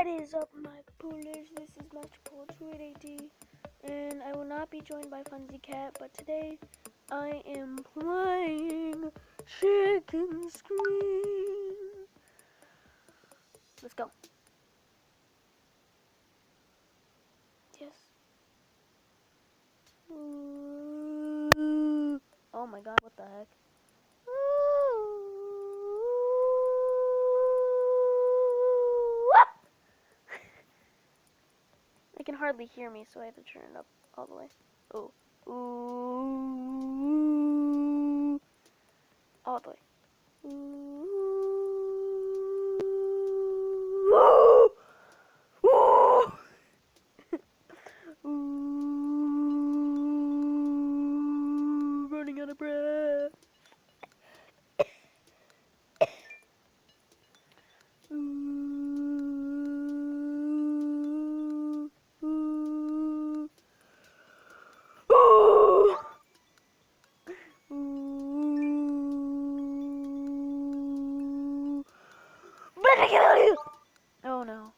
What is up, my poolers? This is Master Pool 28AD, and I will not be joined by Funzy Cat, but today I am playing Chicken Scream. Let's go. Yes. Oh my god, what the heck? They can hardly hear me, so I have to turn it up all the way. Oh. Ooh. All the way. Ooh. Ooh. Ooh. Running out of breath. Oh no.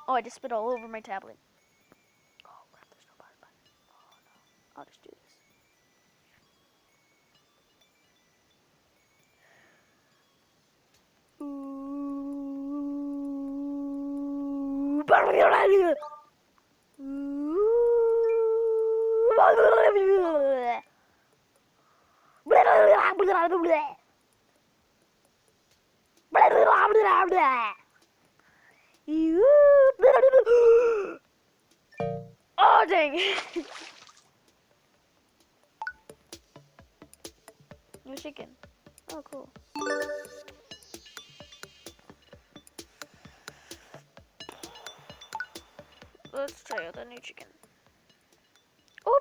Oh, I just spit all over my tablet. Oh crap, there's no pause button. Oh no. I'll just do this. Oh dang! New chicken. Oh cool. Let's try out the new chicken. Oh,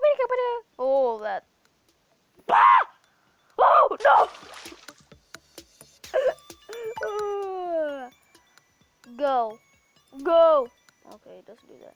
oh that. Ah! Oh no! Go. Go! Okay, it doesn't do that.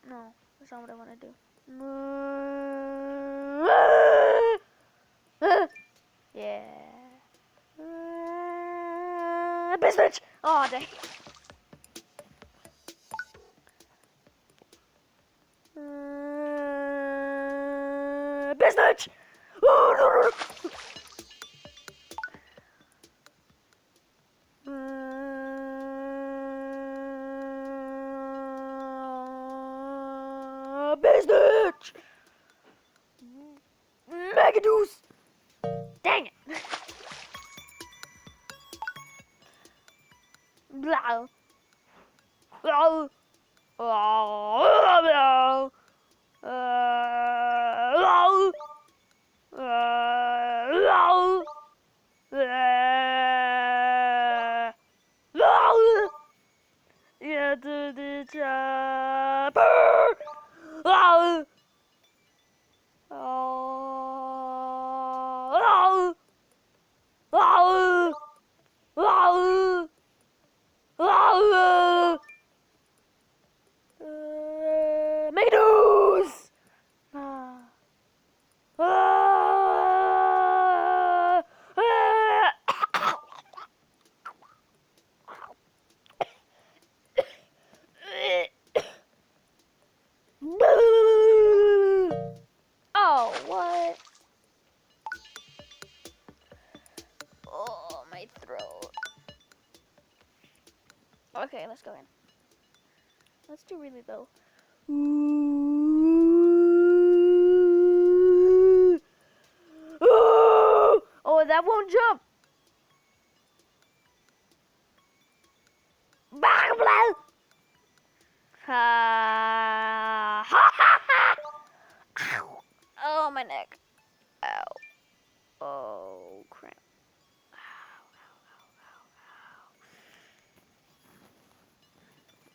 No, that's not what I want to do. Yeah. Bitch! Oh, dang. Bitch! Oh, no, no. Business! Megadoos! Dang it! Blah. Blah. Blah. Yeah, to the chopper! Megadoos! Oh, what? Oh, my throat. Okay, let's go in. Let's do really low. that won't jump. Blah, blah. Ha ha ha ha. Ow. Oh, my neck. Ow. Oh, crap.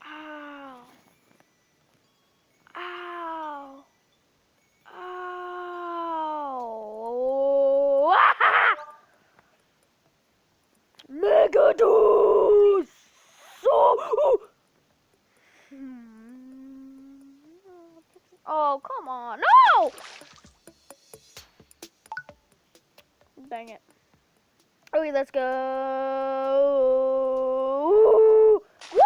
Ow. Ow. Ow. Ah! Megados. So. Oh, come on. No! Dang it. Okay, let's go. What?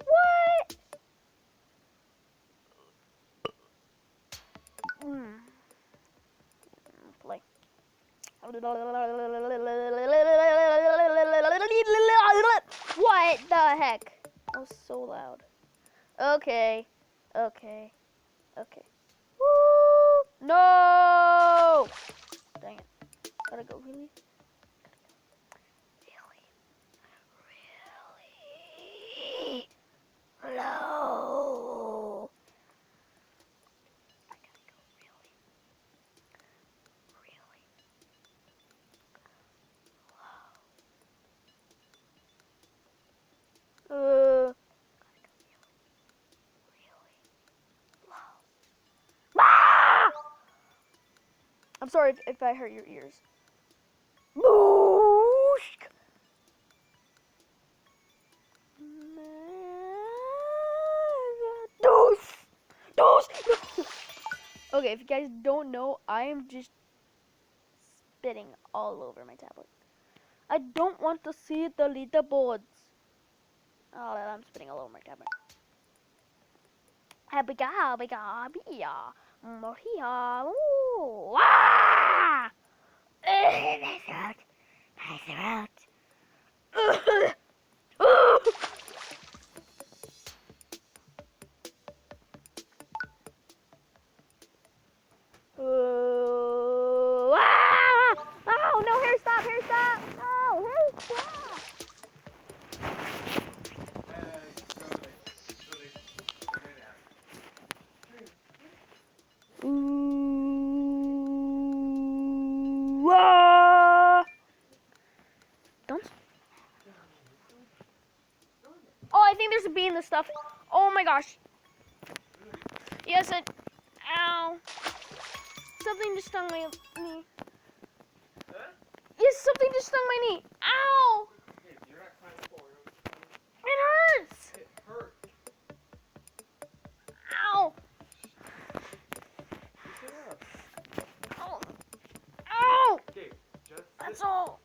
What? Play. What the heck? That was so loud. Okay. Okay. Okay. Woo! No! Dang it. Gotta go, really? Really? Low. I gotta go, really? Really? Low. Ah! I'm sorry if I hurt your ears. Moosh! Dose! Dose! Okay, if you guys don't know, I am just spitting all over my tablet. I don't want to see the leaderboards. Oh, I'm spitting all over my tablet. Habiga, biga, bia, mohia, ooh, ah! My throat, my throat. Ah! Oh, no, hair stop, hair stop. No, hair stop. Ooh, ah! Don't. Oh, I think there's a bee in this stuff. Oh my gosh. Yes, it. Ow. Something just stung my knee. Huh? Yes, something just stung my knee. Ow. Hey, you're not climbing forward. It hurts. It hurt. Ow. Pick it up. Ow. Ow. Okay, just That's all.